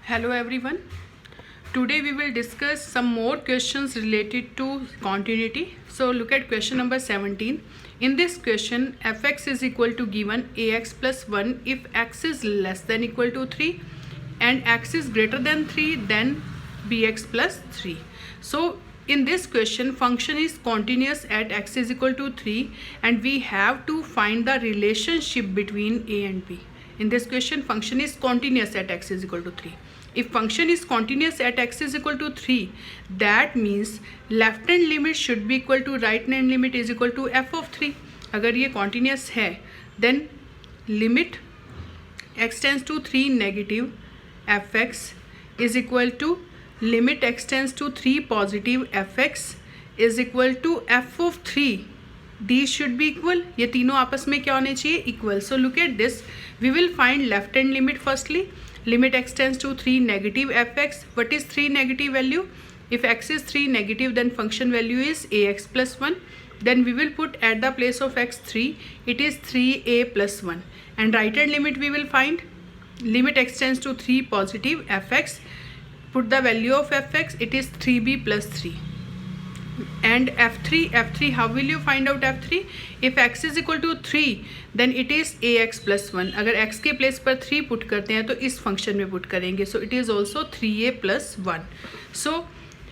Hello everyone. Today we will discuss some more questions related to continuity. So look at question number 17. In this question, fx is equal to given ax plus 1 if x is less than equal to 3 and x is greater than 3, then bx plus 3. So in this question, function is continuous at x is equal to 3 and we have to find the relationship between a and b. In this question, function is continuous at x is equal to 3. If function is continuous at x is equal to 3, that means left hand limit should be equal to right hand limit is equal to f of 3. अगर ये continuous है, then limit x tends to 3 negative fx is equal to limit x tends to 3 positive fx is equal to f of 3. These should be equal. ये तीनों आपस में क्या होने चाहिए? Equal. So look at this. We will find left hand limit firstly. Limit x tends to 3 negative fx. What is 3 negative value? If x is 3 negative, then function value is ax plus 1. Then we will put at the place of x 3. It is 3a plus 1. And right hand limit we will find. Limit x tends to 3 positive fx. Put the value of fx. It is 3b plus 3. And f3, how will you find out f3? If x is equal to 3, then it is ax plus 1. अगर x के place पर 3 put करते हैं तो इस function में put करेंगे. So it is also 3a plus 1. So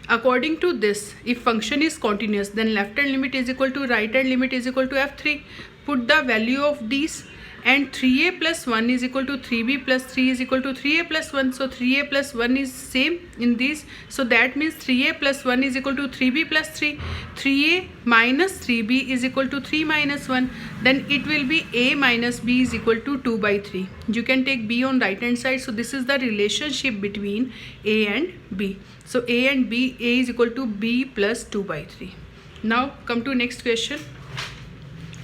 according to this, if function is continuous, then left hand limit is equal to right hand limit is equal to f3. Put the value of these. And 3a plus 1 is equal to 3b plus 3 is equal to 3a plus 1. So 3a plus 1 is same in these. So that means 3a plus 1 is equal to 3b plus 3. 3a minus 3b is equal to 3 minus 1. Then it will be a minus b is equal to 2 by 3. You can take b on right hand side. So this is the relationship between a and b. So a and b, a is equal to b plus 2 by 3. Now come to next question.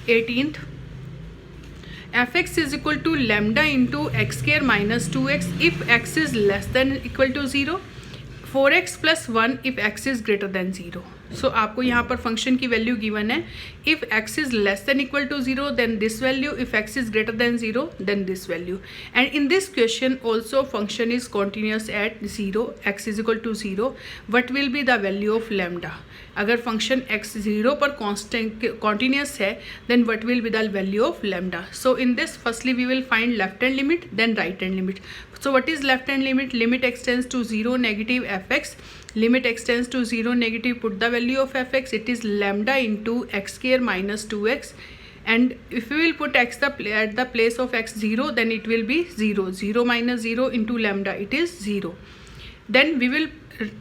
18th. fx is equal to lambda into x square minus 2x if x is less than equal to 0. 4x plus 1 if x is greater than 0. So आपको यहाँ पर function की value given है. If x is less than equal to 0, then this value. If x is greater than 0, then this value. And in this question also function is continuous at 0. X is equal to 0. What will be the value of lambda? अगर function x 0 पर constant continuous है, then what will be the value of lambda? So in this, firstly we will find left hand limit, then right hand limit. So what is left hand limit? Limit x tends to 0 negative fx. Limit x tends to 0 negative. Put the value of fx. It is lambda into x square minus 2x. And if we will put x at the place of x 0, then it will be 0. 0 minus 0 into lambda. It is 0. Then we will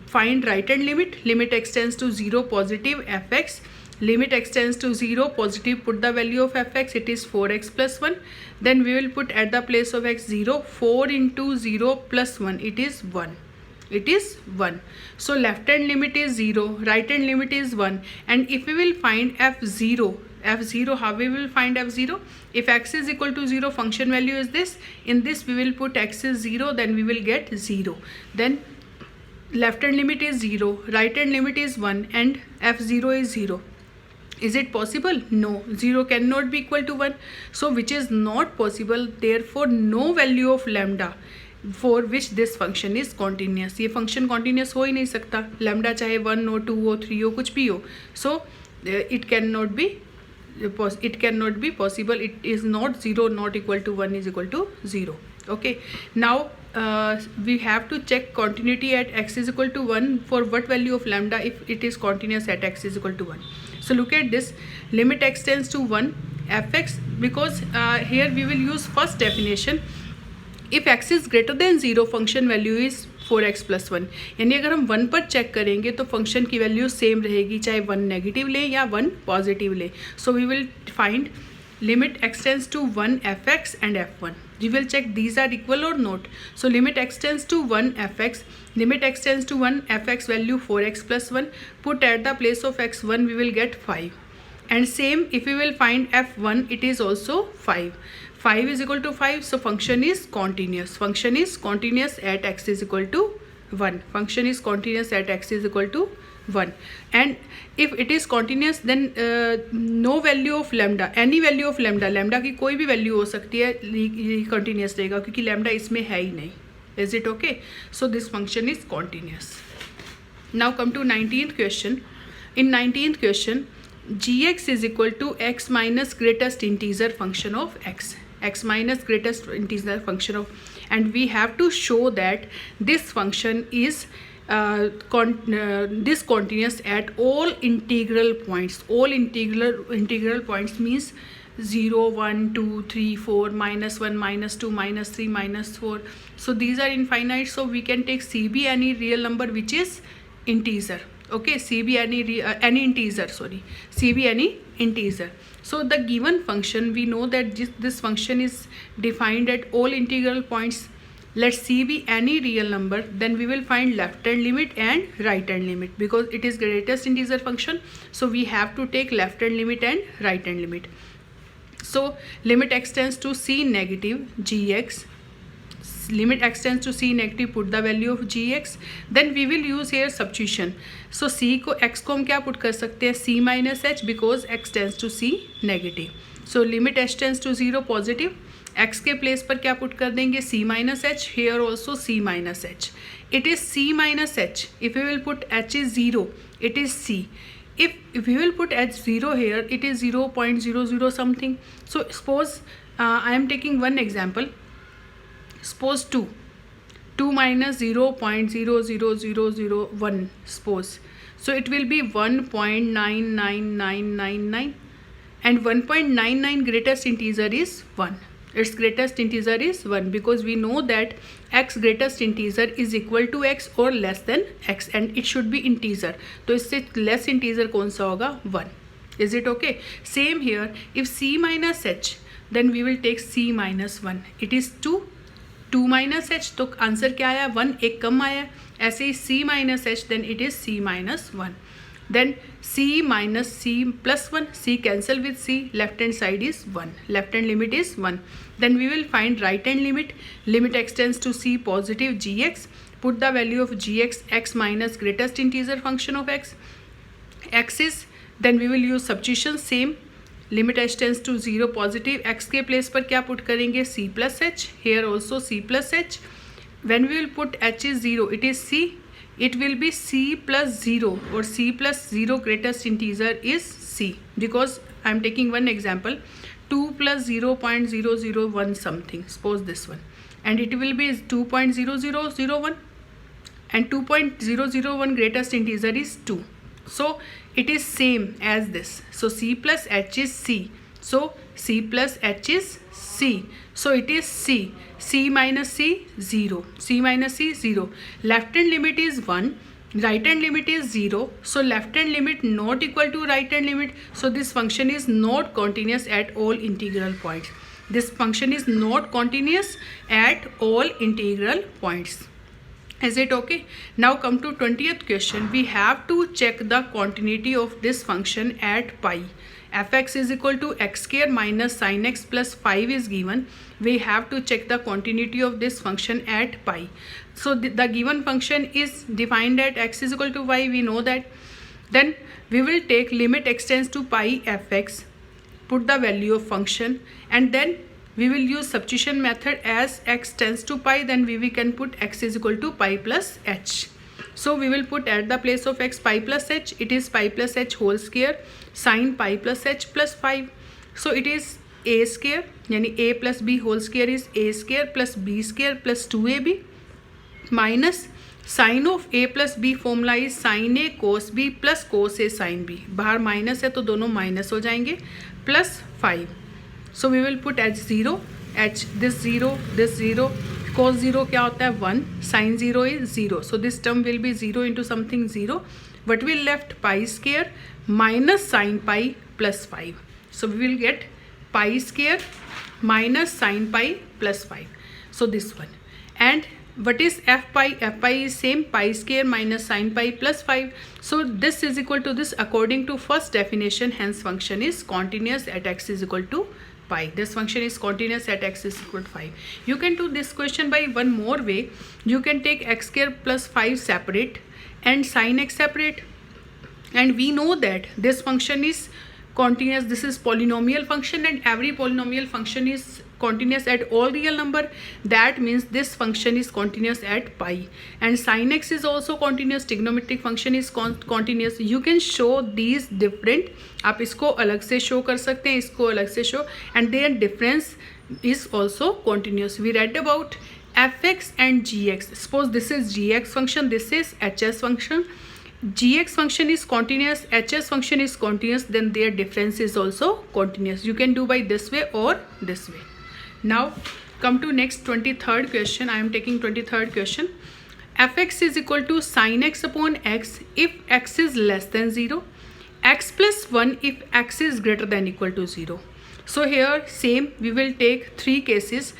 find right hand limit. Limit x tends to 0 positive fx. Limit x tends to 0 positive. Put the value of fx. It is 4x plus 1. Then we will put at the place of x 0. 4 into 0 plus 1. It is 1. It is 1. So left hand limit is 0. Right hand limit is 1. And if we will find f0, how we will find f0? If x is equal to 0, function value is this. In this we will put x is 0. Then we will get 0. Then left hand limit is 0. Right hand limit is 1. And f0 is 0. Is it possible? No. 0 cannot be equal to 1. So which is not possible. Therefore no value of lambda for which this function is continuous. ये function continuous हो ही नहीं सकता. Lambda चाहे 1 हो, 2 हो, 3 हो, कुछ भी हो. So it cannot be possible. It is not 0 not equal to 1 is equal to 0. Okay. Now we have to check continuity at x is equal to 1 for what value of lambda if it is continuous at x is equal to 1. So look at this. Limit x tends to 1 fx, because here we will use first definition. If x is greater than 0, function value is 4x plus 1. यानी अगर हम 1 पर check करेंगे तो function की value same रहेगी, चाहे 1 negative ले या 1 पॉजिटिव ले. So we will find limit x tends to 1 fx and f1. We will check these are equal or not. So limit x tends to 1 fx. Limit x tends to 1 fx value 4x plus 1. Put at the place of x1 we will get 5. And same if we will find f1, it is also 5. 5 is equal to 5. So function is continuous. Function is continuous at x is equal to 1. Function is continuous at x is equal to 1. And if it is continuous, then no value of lambda, any value of lambda की कोई भी value हो सकती है, ये continuous रहेगा क्योंकि lambda इसमें है ही नहीं. Is it okay? So this function is continuous. Now come to 19th question. In 19th question, gx is equal to x minus greatest integer function of x. X minus greatest integer function of, and we have to show that this function is discontinuous at all integral points. All integral points means 0, 1, 2, 3, 4, minus 1, minus 2, minus 3, minus 4. So these are infinite. So we can take CB any real number which is integer. Okay, CB any integer, sorry, CB any integer. So the given function, we know that this function is defined at all integral points. Let C be any real number, then we will find left hand limit and right hand limit, because it is greatest integer function. So we have to take left hand limit and right hand limit. So limit x tends to c negative gx, limit x tends to c negative, put the value of gx. Then we will use here substitution. So c को x को हम क्या put कर सकते हैं, c minus h, because x tends to c negative. So limit h tends to 0 positive, x के place पर क्या पुट कर देंगे, c minus h. Here also c minus h. It is c minus h. If we will put h is 0, it is c. If we will put h 0 here, it is 0.00 something. So suppose I am taking one example. Suppose 2 minus 0.00001, suppose. So it will be 1.99999, and 1.99 greatest integer is 1. Its greatest integer is 1, because we know that x greatest integer is equal to x or less than x, and it should be integer. तो इससे less integer कौन सा होगा, 1. Is it okay? Same here, if c minus h, then we will take c minus 1. It is 2 minus h, तो answer क्या आया, 1, एक कम आया. ऐसे ही c minus h, then it is c minus 1. Then c minus c plus 1, c cancel with c, left hand side is 1, left hand limit is 1. Then we will find right hand limit. Limit x tends to c positive gx, put the value of gx, x minus greatest integer function of x is, then we will use substitution same. Limit h tends to 0 positive, x के place पर क्या put करेंगे, c plus h. Here also c plus h. When we will put h is 0, it is c. It will be c plus 0, or c plus 0 greatest integer is c, because I am taking one example, 2 plus 0.001 something, suppose this one, and it will be 2.0001, and 2.001 greatest integer is 2. So it is same as this. So c plus h is c. So c plus h is c. So it is c. C minus c 0. C minus c 0. Left hand limit is 1. Right hand limit is 0. So left hand limit not equal to right hand limit. So this function is not continuous at all integral points. This function is not continuous at all integral points. Is it okay? Now come to 20th question. We have to check the continuity of this function at pi. Fx is equal to x square minus sin x plus 5 is given. We have to check the continuity of this function at pi. So the given function is defined at x is equal to y. We know that. Then we will take limit x tends to pi fx, put the value of function, and then we will use substitution method. As x tends to pi, then we can put x is equal to pi plus h. So we will put at the place of x pi plus h, it is pi plus h whole square sin pi plus h plus 5. So it is a square, यानी a plus b whole square is a square plus b square plus 2ab minus sin of a plus b formula is sin a cos b plus cos a sin b. बाहर minus है तो दोनों minus हो जाएंगे, plus 5. So we will put h 0, h this 0, this 0. Cos 0 क्या होता है, 1. Sin 0 is 0. So this term will be 0 into something 0. What will left, pi square minus sin pi plus 5. So we will get pi square minus sin pi plus 5. So this one. And what is f pi? F pi is same, pi square minus sin pi plus 5. So this is equal to this according to first definition. Hence function is continuous at x is equal to pi. This function is continuous at x is equal to 5. You can do this question by one more way. You can take x square plus 5 separate and sin x separate, and we know that this function is continuous. This is polynomial function, and every polynomial function is continuous at all real number, that means this function is continuous at pi. And sin x is also continuous, trigonometric function is continuous. You can show these different, आप इसको अलग से show कर सकते हैं, इसको अलग से show, and their difference is also continuous. We read about fx and gx. Suppose this is gx function, this is hs function. Gx function is continuous, hs function is continuous, then their difference is also continuous. You can do by this way or this way. Now come to next 23rd question. I am taking 23rd question. Fx is equal to sin x upon x if x is less than 0, x plus 1 if x is greater than equal to 0. So here same, we will take three cases.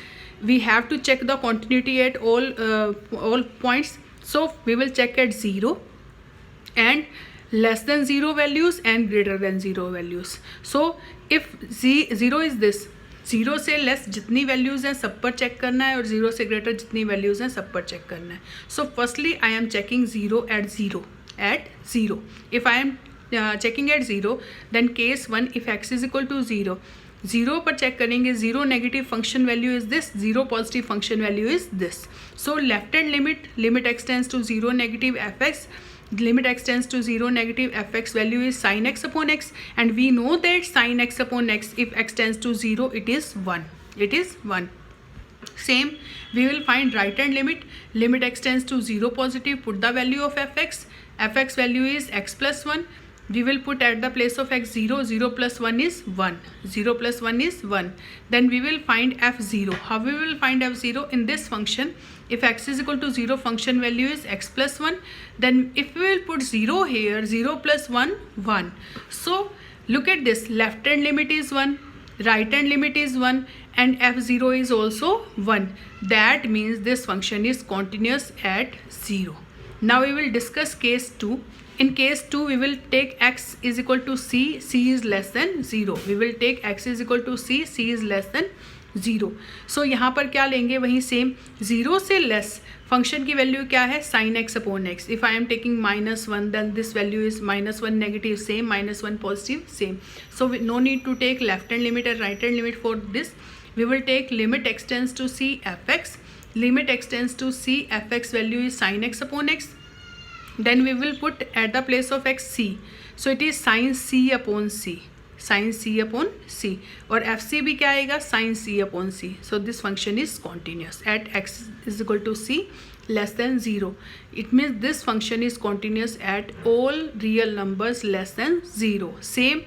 We have to check the continuity at all points. So we will check at 0 and less than 0 values and greater than 0 values. So if 0 is this, 0 से less जितनी values हैं सब पर check करना है और 0 से greater जितनी वैल्यूज़ हैं सब पर चेक करना है. So firstly I am checking 0 at 0. If I am checking at 0, then case 1, if x is equal to 0, 0 पर चेक करेंगे. 0 negative function value is this, 0 positive function value is this. So left hand limit x tends to 0 negative fx, limit x tends to 0 negative fx value is sin x upon x, and we know that sin x upon x if x tends to 0 it is 1. Same, we will find right hand limit x tends to 0 positive, put the value of fx value is x plus 1. We will put at the place of x 0, 0 plus 1 is 1, 0 plus 1 is 1. Then we will find f0. How we will find f0? In this function, if x is equal to 0, function value is x plus 1. Then if we will put 0 here, 0 plus 1, 1. So look at this, left hand limit is 1, right hand limit is 1, and f0 is also 1. That means this function is continuous at 0. Now we will discuss case 2. In case 2, we will take x is equal to c, c is less than 0. We will take x is equal to c, c is less than 0. So यहाँ पर क्या लेंगे, वहीं same 0 से less function की value क्या है, sin x upon x. If I am taking -1, then this value is -1 negative, same, -1 positive, same. So no need to take left hand limit and right hand limit for this. We will take limit x tends to c fx. Limit x tends to c fx value is sin x upon x. Then we will put at the place of x c. So it is sin c upon c. Sin c upon c. और fc भी क्या आएगा, sin c upon c. So this function is continuous at x is equal to c less than 0. It means this function is continuous at all real numbers less than 0. Same,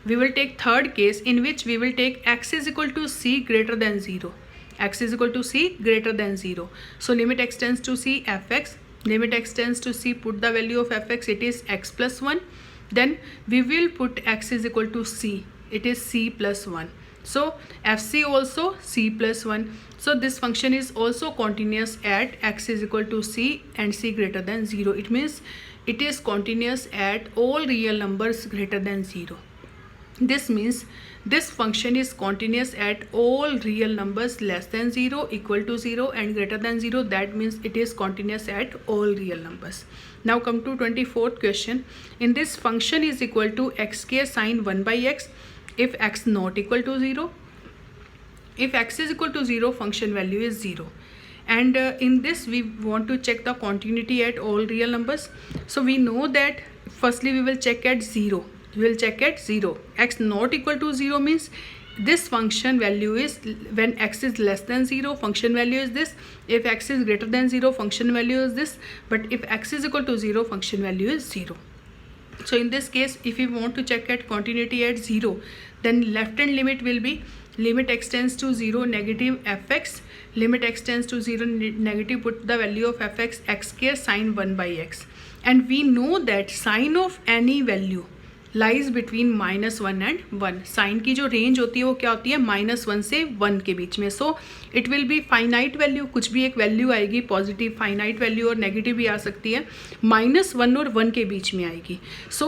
we will take third case in which we will take x is equal to c greater than 0. X is equal to c greater than 0. So limit x tends to c fx. Limit x tends to c, put the value of fx, it is x plus 1. Then we will put x is equal to c, it is c plus 1. So fc also c plus 1. So this function is also continuous at x is equal to c and c greater than 0. It means it is continuous at all real numbers greater than 0. This means this function is continuous at all real numbers less than 0, equal to 0 and greater than 0. That means it is continuous at all real numbers. Now come to 24th question. In this function is equal to xk sin 1 by x if x not equal to 0. If x is equal to 0, function value is 0. And in this we want to check the continuity at all real numbers. So we know that firstly we will check at 0. We will check at 0. X not equal to 0 means this function value is, when x is less than 0, function value is this. If x is greater than 0, function value is this. But if x is equal to 0, function value is 0. So in this case, if we want to check at continuity at 0, then left hand limit will be limit x tends to 0 negative fx. Limit x tends to 0 negative, put the value of fx xk sin 1 by x. And we know that sin of any value lies between -1 and 1. Sine की जो range होती है वो क्या होती है, -1 से 1 के बीच में. So it will be finite value, कुछ भी एक वैल्यू आएगी, पॉजिटिव फाइनाइट वैल्यू और नेगेटिव भी आ सकती है, -1 और 1 के बीच में आएगी. So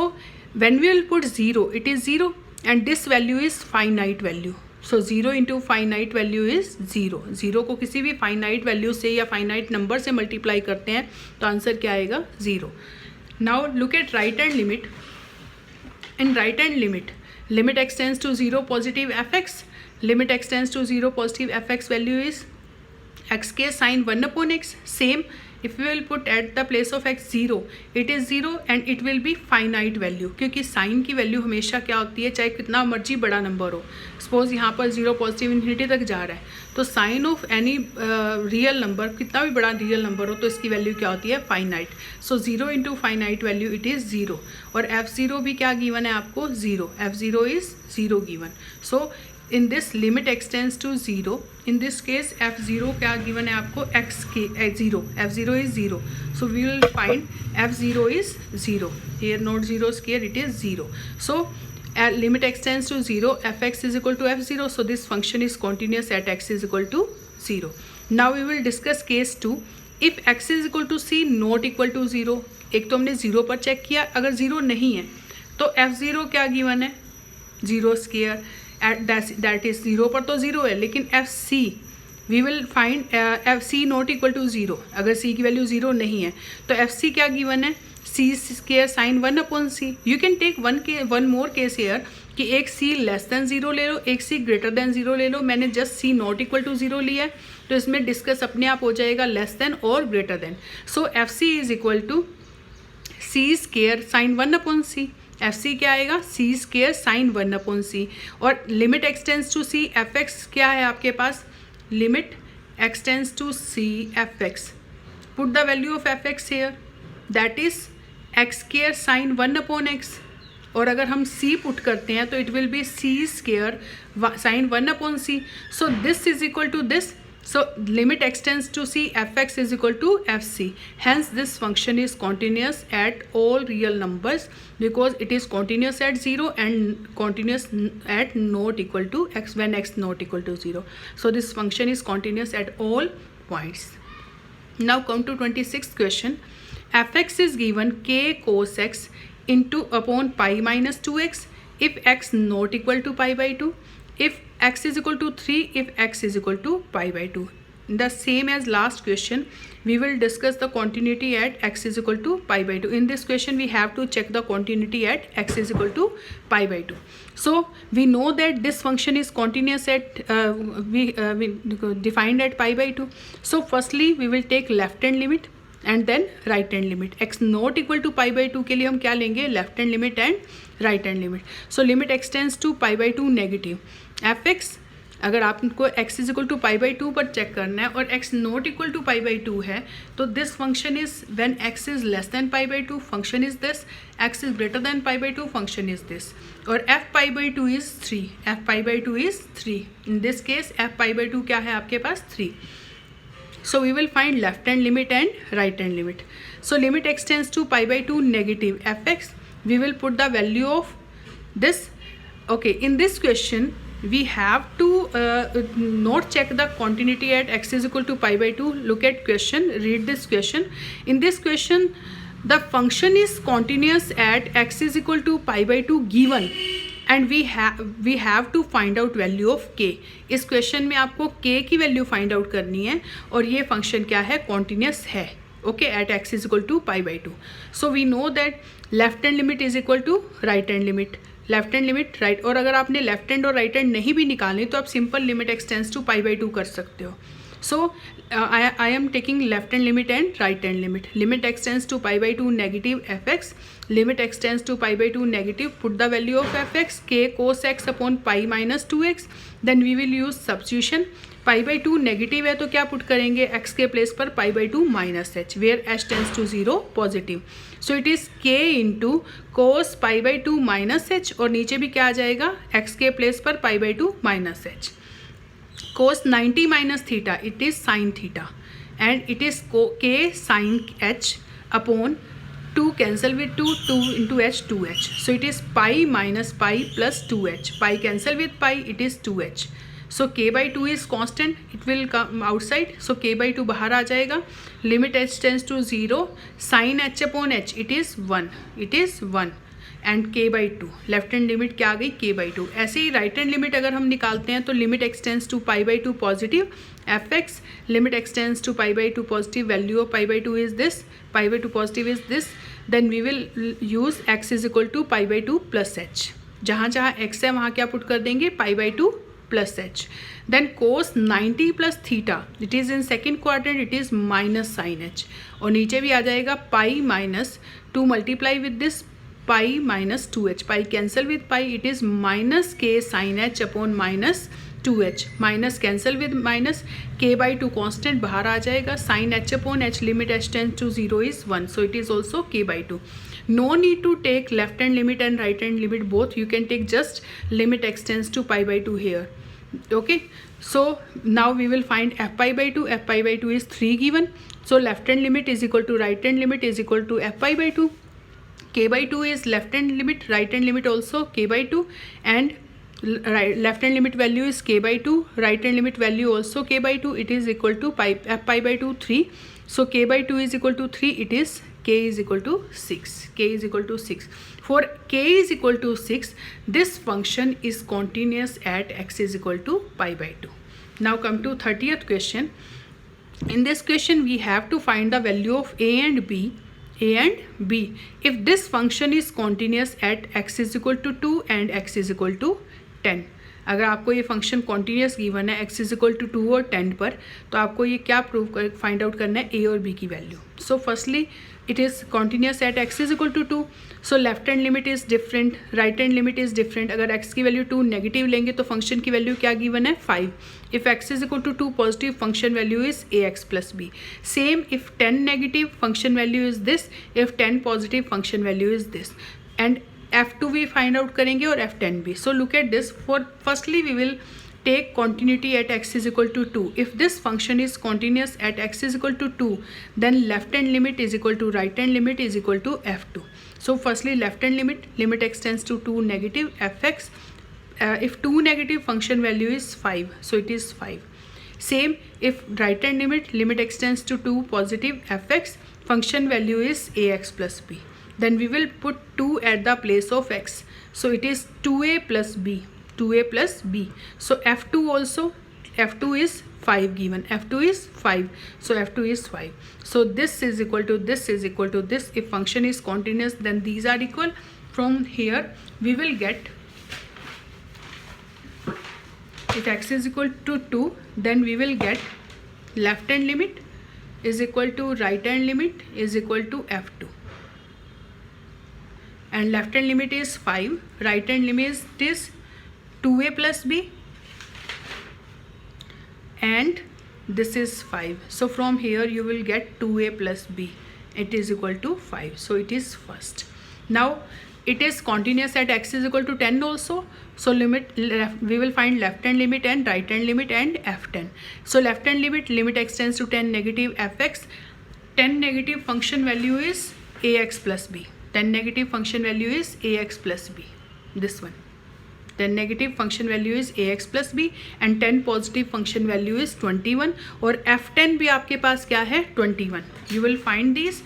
when we will put 0, it is 0 and this value is finite value. So 0 into finite value is 0. 0 को किसी भी फाइनाइट वैल्यू से या फाइनाइट नंबर से मल्टीप्लाई करते हैं तो आंसर क्या आएगा, 0. Now look at right hand limit. In right hand limit, limit x tends to 0 positive fx. Limit x tends to 0 positive f x value is x के sine 1/x. Same if we will put at the place of x 0, it is 0 and it will be finite value, क्योंकि sign की value हमेशा क्या होती है, चाहे कितना मर्जी बड़ा नंबर हो. सपोज यहाँ पर 0 पॉजिटिव इन्फिनिटी तक जा रहा है, तो sine of any real number, कितना भी बड़ा रियल नंबर हो, तो इसकी वैल्यू क्या होती है, finite. So 0 into finite value it is 0. और f0 भी क्या गिवन है आपको, 0. f0 is 0 given. So in this limit extends to 0, in this case f0 क्या given है आपको, x के 0, f0 is 0, so we will find f0 is 0. Here not 0 square, it is 0. So limit extends to 0, fx is equal to f0, so this function is continuous at x is equal to 0. Now we will discuss case 2. if x is equal to c not equal to 0, एक तो हमने 0 पर check किया, अगर 0 नहीं है तो f0 क्या गिवन है, 0 स्क्वायर. दैट इज 0 पर तो 0 है, लेकिन f c we will find f c not equal to 0. अगर सी की वैल्यू 0 नहीं है तो एफ सी क्या गिवन है, C square sine 1/c. You can take one more case here कि एक सी लेस देन 0 ले लो, एक सी ग्रेटर देन 0 ले लो. मैंने just c not equal to 0 लिया है, तो इसमें डिस्कस अपने आप हो जाएगा लेस देन और greater than. So f c is equal to c square sine 1/c. F c क्या आएगा, सी स्क्वायर साइन 1/c. और limit x tends to c f x क्या है आपके पास, limit x tends to c f x. Put the value of f x here, that is x square sine 1/x. और अगर हम c पुट करते हैं तो it will be c square sine 1/c. So this is equal to this. So limit extends to c, fx is equal to fc. Hence this function is continuous at all real numbers because it is continuous at 0 and continuous at not equal to x when x not equal to 0. So this function is continuous at all points. Now come to 26th question. fx is given k cos x into upon pi minus 2x if x not equal to pi by 2. If x is equal to 3, if x is equal to pi by 2. The same as last question, we will discuss the continuity at x is equal to pi by 2. In this question, we have to check the continuity at x is equal to pi by 2. So we know that this function is continuous at we defined at pi by 2. So firstly, we will take left hand limit and then right hand limit. X not equal to pi by 2 के लिए हम क्या लेंगे, left hand limit and right hand limit. So limit x tends to pi by 2 negative. F x अगर आपको x is equal to pi by 2 पर check करना है और x not equal to pi by 2 है, तो this function is when x is less than pi by 2 function is this, x is greater than pi by 2 function is this. और f pi by 2 is 3, f pi by 2 is 3. In this case f pi by 2 क्या है आपके पास, 3. So we will find left hand limit and right hand limit. So limit extends to pi by 2 negative fx. We will put the value of this. Okay, in this question we have to not check the continuity at x is equal to pi by 2. Look at question, read this question. In this question the function is continuous at x is equal to pi by 2 given and we have to find out value of k. इस question में आपको k की value find out करनी है और ये function क्या है, कॉन्टिन्यूस है. Okay, at x is equal to pi by 2. So we know that left hand limit is equal to right hand limit. Left hand limit right, और अगर आपने लेफ्ट हैंड और राइट हैंड नहीं भी निकालनी तो आप simple limit x tends to pi by 2 कर सकते हो. So I am taking left hand limit and right hand limit. Limit extends to pi by 2 negative fx. Limit extends to pi by 2 negative. Put the value of fx k cos x upon pi minus 2x. Then we will use substitution. Pi by 2 negative है तो क्या put करेंगे, x के place पर pi by 2 minus h, where h tends to 0 positive. So it is k into cos pi by 2 minus h और नीचे भी क्या आ जाएगा, x के प्लेस पर pi by 2 minus h. Cos 90 minus theta, it is sin theta and it is k sin h upon 2 cancel with 2 into h 2h. So it is pi minus pi plus 2h. Pi cancel with pi, it is 2h. So k by 2 is constant, it will come outside. So k by 2 बाहर आ जाएगा. Limit h tends to 0. Sin h upon h, it is 1. It is 1. And k by 2. Left hand limit क्या आ गई, k by 2. ऐसे ही right hand limit अगर हम निकालते हैं तो limit x tends to pi by 2 positive f x. Limit x tends to pi by 2 positive. Value of pi by 2 is this, pi by 2 positive is this. Then we will use x is equal to pi by 2 plus h. जहाँ जहाँ x है वहाँ क्या put कर देंगे, pi by 2 plus h. Then cos 90 plus theta, it is in second quadrant, it is minus sin h. और नीचे भी आ जाएगा pi minus 2 multiply with this pi minus 2h. Pi cancel with pi, it is minus k sin h upon minus 2h. Minus cancel with minus, k by 2 constant बाहर आ जाएगा. sin h upon h, limit h tends to 0 is 1. So it is also k by 2. No need to take left hand limit and right hand limit both. You can take just limit x tends to pi by 2 here. Okay, so now we will find f pi by 2. F pi by 2 is 3 given. So left hand limit is equal to right hand limit is equal to f pi by 2. K by 2 is left hand limit, right hand limit also k by 2, and left hand limit value is k by 2, right hand limit value also k by 2. It is equal to pi, f pi by 2 3. So k by 2 is equal to 3. It is k is equal to 6. K is equal to 6. For k is equal to 6, this function is continuous at x is equal to pi by 2. Now come to 30th question. In this question we have to find the value of a and b. A and b. If this function is continuous at x is equal to 2 and x is equal to 10. अगर आपको ये function continuous given है x is equal to 2 और 10 पर, तो आपको ये क्या प्रूव कर फाइंड आउट करना है, a और b की वैल्यू. So firstly it is continuous at x is equal to 2. So left hand limit is different, right hand limit is different. अगर x की वैल्यू 2 नेगेटिव लेंगे तो फंक्शन की वैल्यू क्या गिवन है, 5. If x is equal to 2 positive, function value is ax plus b. Same if 10 negative, function value is this. If 10 positive, function value is this. And f2 भी find out करेंगे और f10 भी. So look at this. For firstly we will take continuity at x is equal to 2. If this function is continuous at x is equal to 2, then left hand limit is equal to right hand limit is equal to f2. So firstly left hand limit x tends to 2 negative fx. If 2 negative, function value is 5, so it is 5. Same if right hand limit x tends to 2 positive fx, function value is ax plus b. Then we will put 2 at the place of x, so it is 2a plus b. 2a plus b. So f2 also, f2 is 5 given, f2 is 5, so f2 is 5. So this is equal to this is equal to this. If function is continuous, then these are equal. From here we will get, if x is equal to 2, then we will get left hand limit is equal to right hand limit is equal to f2, and left hand limit is 5, right hand limit is 2a plus b, and this is 5. So from here you will get 2a plus b, it is equal to 5. So it is first. Now it is continuous at x is equal to 10 also. So limit left, we will find left hand limit and right hand limit and f10. So left hand limit x tends to 10 negative fx. 10 negative, function value is ax plus b. 10 negative, function value is ax plus b. This one. 10 negative, function value is ax plus b, and 10 positive, function value is 21. और f10 भी आपके पास क्या है, 21. You will find these.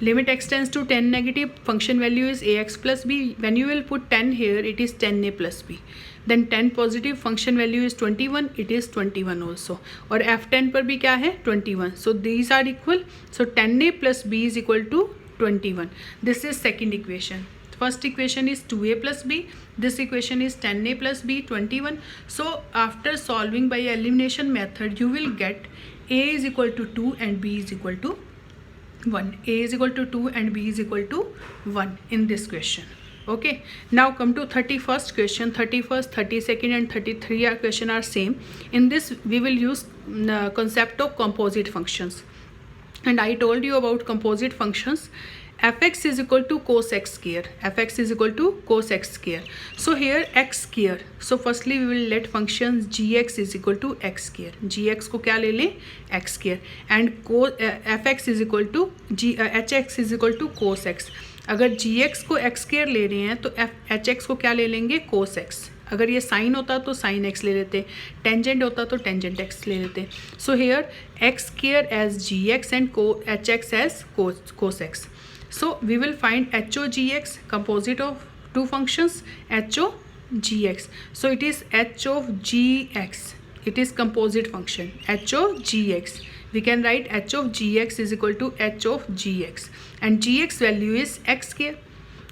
Limit x tends to 10 negative, function value is ax plus b. When you will put 10 here, it is 10a plus b. Then 10 positive, function value is 21, it is 21 also. और f10 पर भी क्या है, 21. So these are equal. So 10a plus b is equal to 21. This is second equation. First equation is 2a plus b. This equation is 10a plus b, 21. So after solving by elimination method, you will get a is equal to 2 and b is equal to 1. A is equal to 2 and b is equal to 1 in this question. Okay. Now come to 31st question. 31st, 32nd and 33 question are same. In this we will use concept of composite functions. And I told you about composite functions. fx is equal to cos x square. fx is equal to cos x square. So here x square. So firstly we will let functions gx is equal to x square. gx को क्या ले लें, x square. And fx is equal to hx is equal to cos x. अगर gx को x square ले रहे हैं तो hx को क्या ले लेंगे, cos x. अगर ये साइन होता तो साइन एक्स ले लेते, टेंजेंट होता तो टेंजेंट एक्स ले लेते. So here x square as g x and h x as cos x. So we will find HOGX, composite of two functions, HOGX. So it is H of GX. It is composite function, HOGX. We can write H of GX is equal to H of GX. And GX value is X square.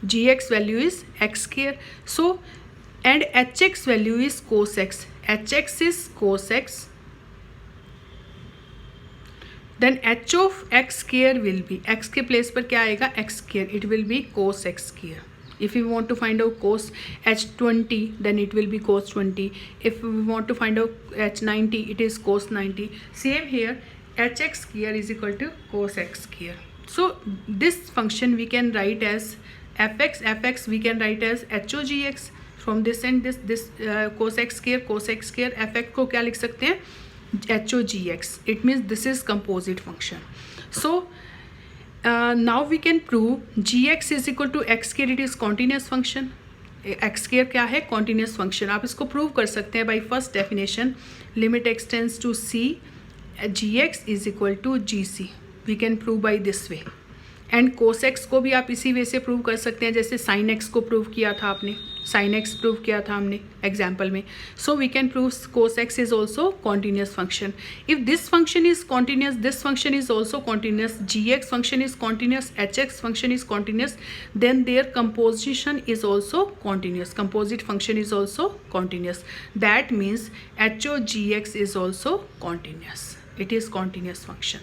GX value is X square. So, and HX value is cos X. hx is cos x, then h of x square will be, x के place पर क्या आएगा, x square, it will be cos x square. If we want to find out cos h20, then it will be cos 20. If we want to find out h90, it is cos 90. Same here, hx square is equal to cos x square. So this function we can write as fx we can write as hogx. From this and this cos x square fx को क्या लिख सकते हैं, hogx. It means this is composite function. So now we can prove gx is equal to x square, it is continuous function. x square क्या है, continuous function. आप इसको prove कर सकते हैं by first definition, limit x tends to c, gx is equal to gc. We can prove by this way. And cos x को भी आप इसी वे से प्रूव कर सकते हैं, जैसे साइन एक्स को प्रूव किया था आपने, साइन एक्स प्रूव किया था हमने एग्जाम्पल में. So we can prove cos x is also continuous function. If this function is continuous, this function is also continuous, g x function is continuous, h x function is continuous, then their composition is also continuous, composite function is also continuous. That means h o g x is also continuous, it is continuous function.